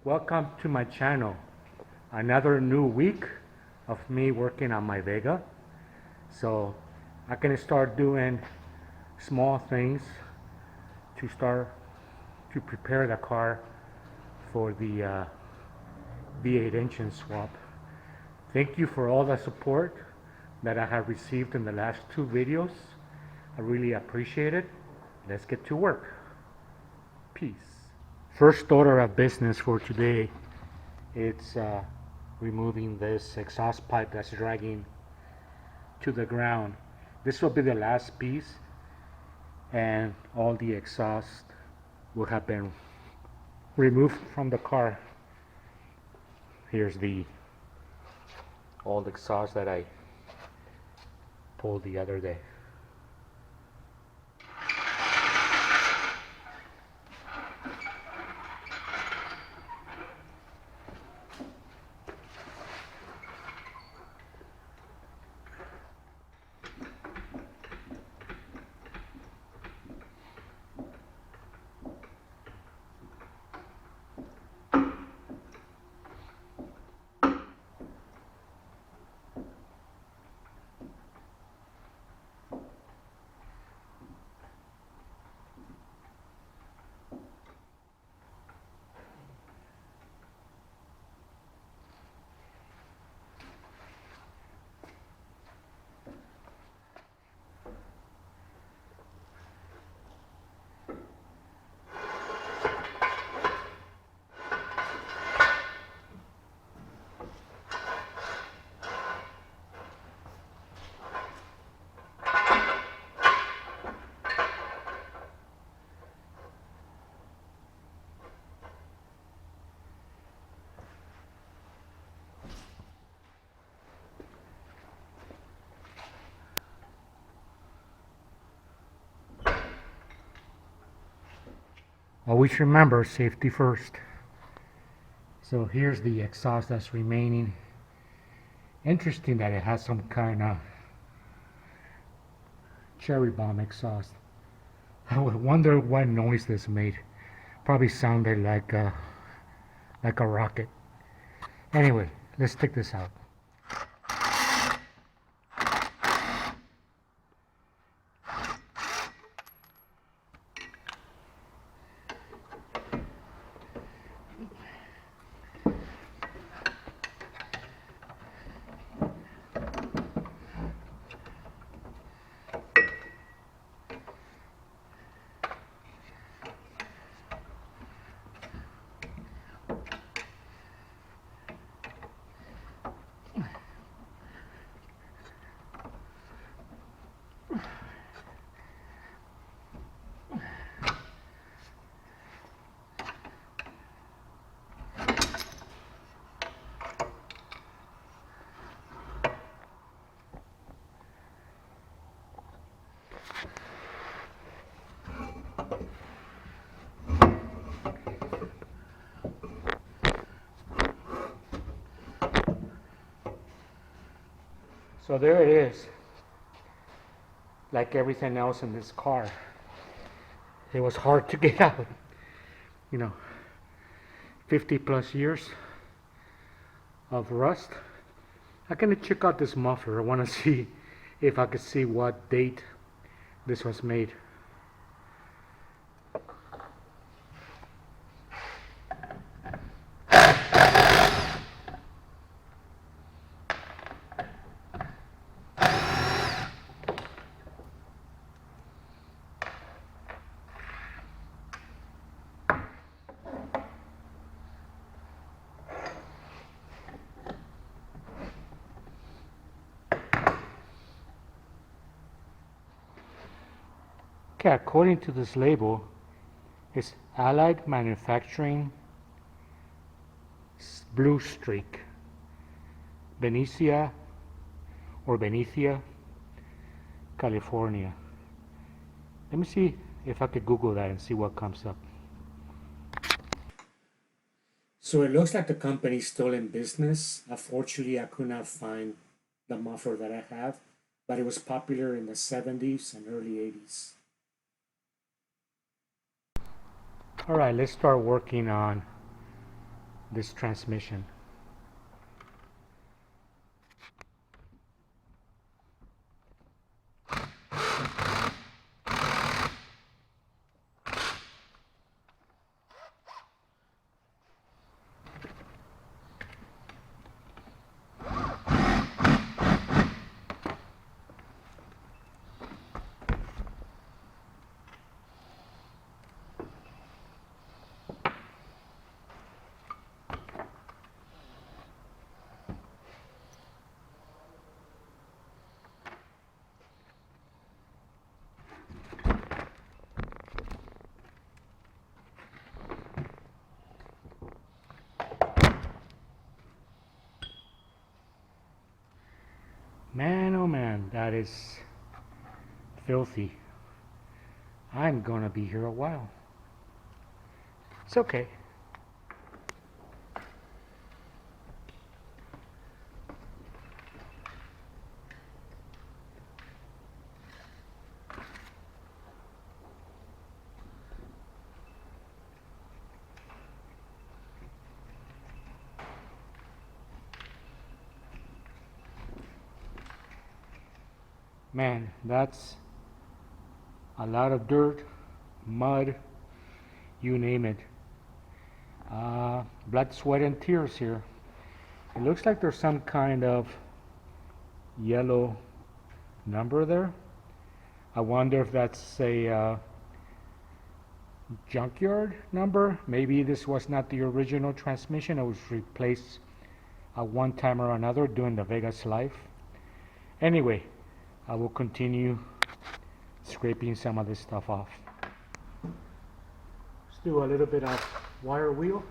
Welcome to my channel. Another new week of me working on my Vega. So I can start doing small things to prepare the car for the V8 engine swap. Thank you for all the support that I have received in the last two videos. I really appreciate it. Let's get to work. Peace. First order of business for today, it's removing this exhaust pipe that's dragging to the ground. This will be the last piece, and all the exhaust will have been removed from the car. Here's the old exhaust that I pulled the other day. Always remember safety first. So here's the exhaust that's remaining. Interesting that it has some kind of cherry bomb exhaust. I would wonder what noise this made. Probably sounded like a rocket. Anyway, let's take this out. So there it is. Like everything else in this car, it was hard to get out. 50 plus years of rust. I'm gonna check out this muffler. I want to see if I could see what date this was made. Okay, according to this label, it's Allied Manufacturing Blue Streak, Benicia, California. Let me see if I could Google that and see what comes up. So it looks like the company's still in business. Unfortunately, I could not find the muffler that I have, but it was popular in the 70s and early 80s. All right, let's start working on this transmission. Man, oh man, that is filthy. I'm gonna be here a while. It's okay. Man, that's a lot of dirt, mud, you name it. Blood, sweat, and tears here. It looks like there's some kind of yellow number there. I wonder if that's a junkyard number. Maybe this was not the original transmission. It was replaced at one time or another during the Vegas life. Anyway, I will continue scraping some of this stuff off. Let's do a little bit of wire wheel.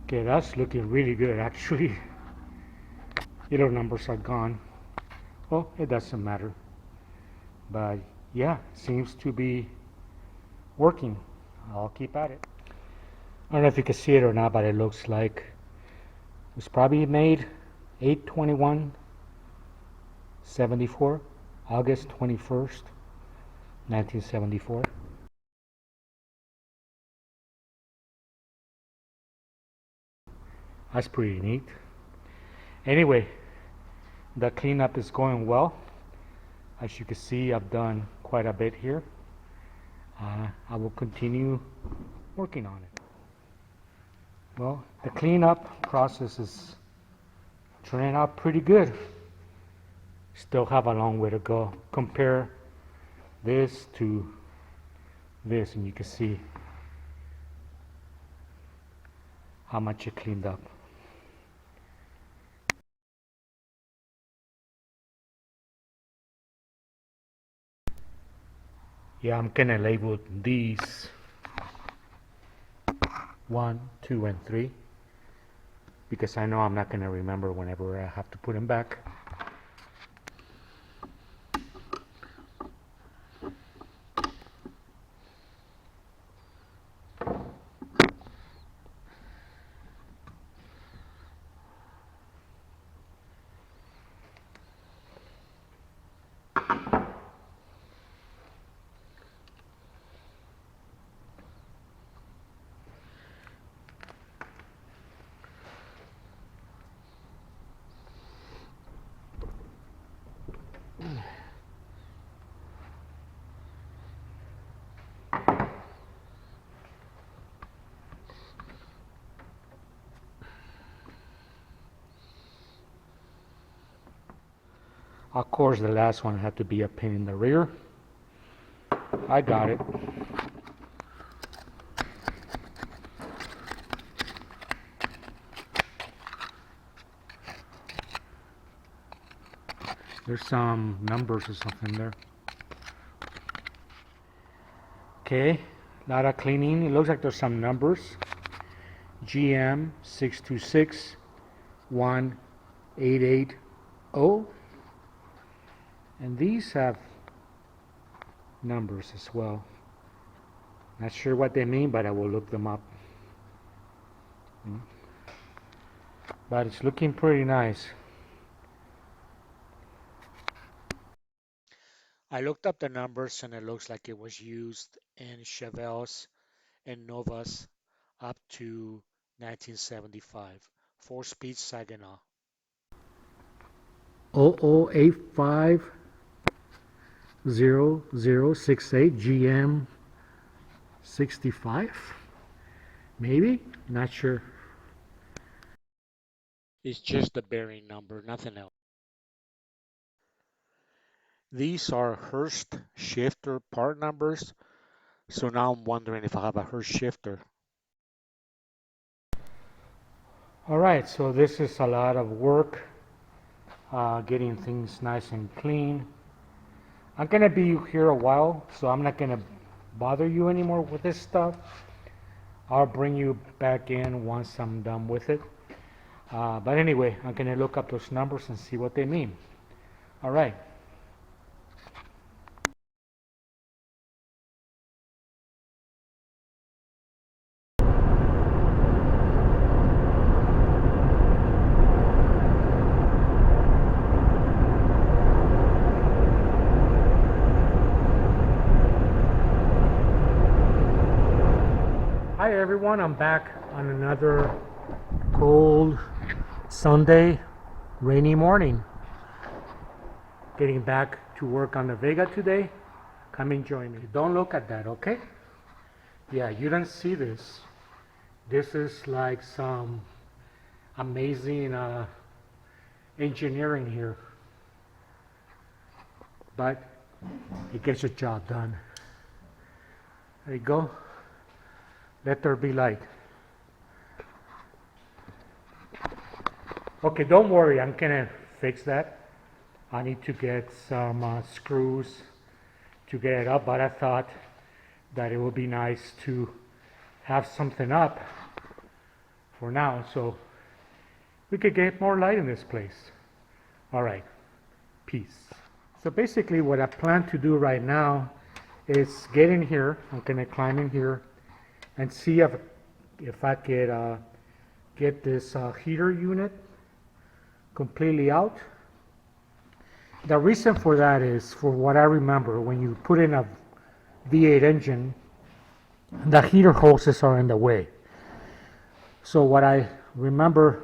Okay, that's looking really good actually. Yellow numbers are gone. Well, it doesn't matter. But yeah, seems to be working. I'll keep at it. I don't know if you can see it or not, but it looks like it was probably made 8/21/74, August 21st, 1974. That's pretty neat. Anyway, the cleanup is going well. As you can see, I've done quite a bit here. I will continue working on it. Well, the cleanup process is turning out pretty good. Still have a long way to go. Compare this to this and you can see how much it cleaned up. Yeah, I'm gonna label these 1, 2, and 3 because I know I'm not gonna remember whenever I have to put them back. Of course, the last one had to be a pin in the rear. I got it. There's some numbers or something there. Okay, a lot of cleaning. It looks like there's some numbers. GM 6261880. And these have numbers as well. Not sure what they mean, but I will look them up. But it's looking pretty nice. I looked up the numbers and it looks like it was used in Chevelles and Novas up to 1975. 4-speed Saginaw. 00850068 GM 65. Maybe? Not sure. It's just the bearing number, nothing else. These are Hurst shifter part numbers. So now I'm wondering if I have a Hurst shifter. All right, so this is a lot of work, getting things nice and clean. I'm gonna be here a while, so I'm not gonna bother you anymore with this stuff. I'll bring you back in once I'm done with it. But anyway, I'm gonna look up those numbers and see what they mean. All right. Hi everyone, I'm back on another cold Sunday, rainy morning. Getting back to work on the Vega today. Come and join me. Don't look at that, okay? Yeah, you don't see this. This is like some amazing engineering here. But it gets the job done. There you go. Let there be light. Okay, don't worry, I'm gonna fix that. I need to get some screws to get it up, but I thought that it would be nice to have something up for now so we could get more light in this place. All right, peace. So basically what I plan to do right now is get in here. I'm gonna climb in here and see if I could get this heater unit completely out. The reason for that is, for what I remember, when you put in a V8 engine, the heater hoses are in the way. So what I remember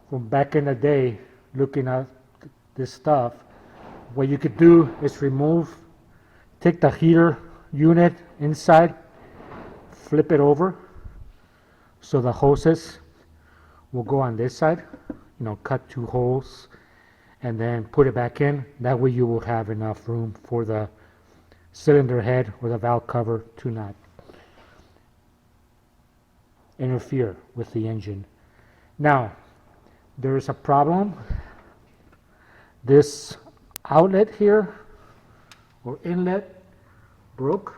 from back in the day, looking at this stuff, what you could do is take the heater unit inside, flip it over so the hoses will go on this side, cut 2 holes and then put it back in. That way you will have enough room for the cylinder head or the valve cover to not interfere with the engine. Now, there is a problem. This outlet here, or inlet, broke.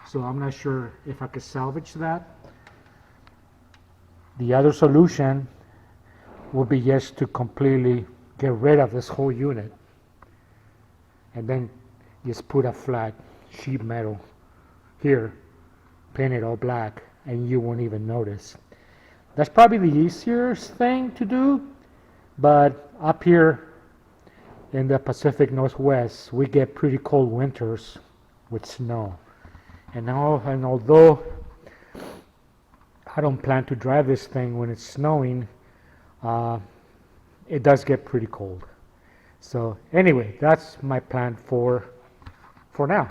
So I'm not sure if I could salvage that. The other solution will be just to completely get rid of this whole unit and then just put a flat sheet metal here, paint it all black, and you won't even notice. That's probably the easiest thing to do, but up here in the Pacific Northwest, we get pretty cold winters with snow. And although I don't plan to drive this thing when it's snowing, it does get pretty cold. So anyway, that's my plan for now.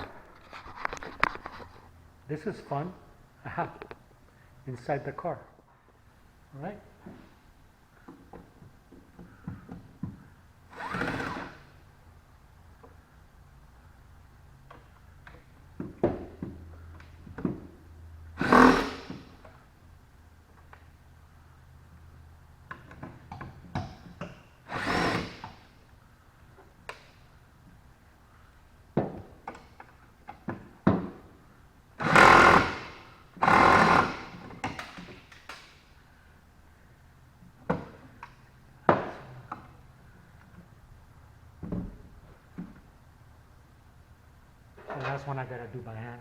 This is fun. Aha, inside the car. All right. the last one I gotta do by hand,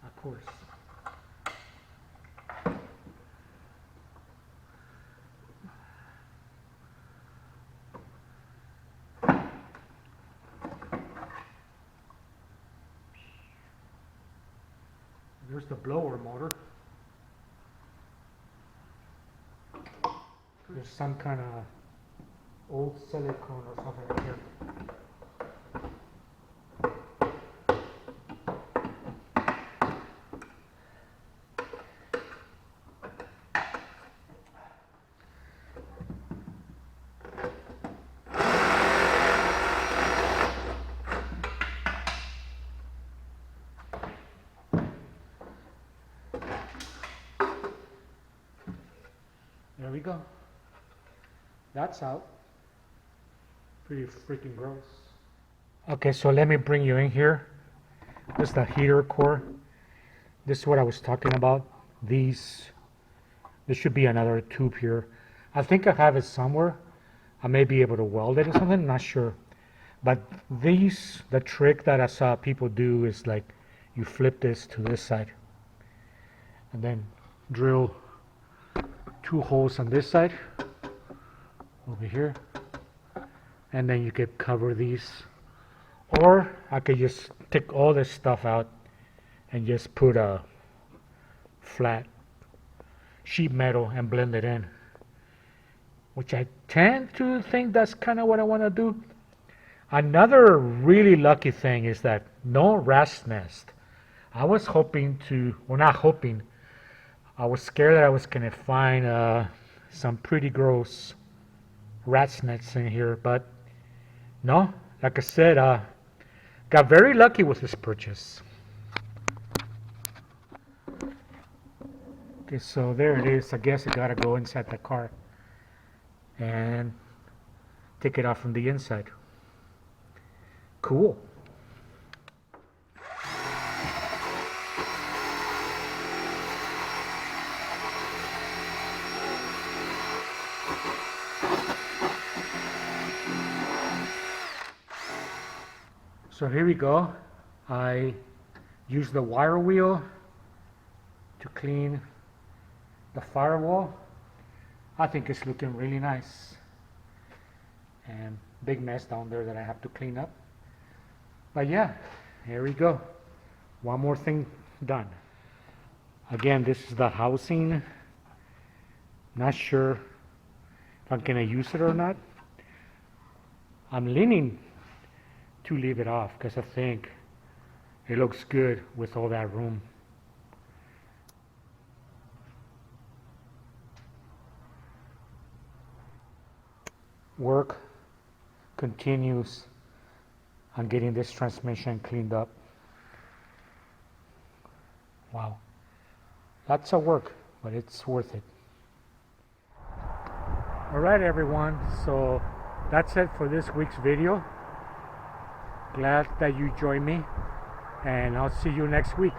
of course. There's the blower motor. There's some kind of old silicone or something right here. There we go. That's out. Pretty freaking gross. Okay, so let me bring you in here. This is the heater core. This is what I was talking about. There should be another tube here. I think I have it somewhere. I may be able to weld it or something, not sure. But the trick that I saw people do is like you flip this to this side and then drill 2 holes on this side over here, and then you could cover these, or I could just take all this stuff out and just put a flat sheet metal and blend it in, which I tend to think that's kind of what I want to do. Another really lucky thing is that no rat's nest. I was hoping to, well, not hoping, I was scared that I was going to find some pretty gross rat's nests in here, but no, like I said, got very lucky with this purchase. Okay, so there it is. I guess I gotta go inside the car and take it off from the inside. Cool. So here we go. I use the wire wheel to clean the firewall. I think it's looking really nice. And big mess down there that I have to clean up. But yeah, here we go. One more thing done. Again, this is the housing. Not sure if I'm gonna use it or not. I'm leaning to leave it off because I think it looks good with all that room. Work continues on getting this transmission cleaned up. Wow, lots of work, but it's worth it. All right, everyone, so that's it for this week's video. Glad that you joined me, and I'll see you next week.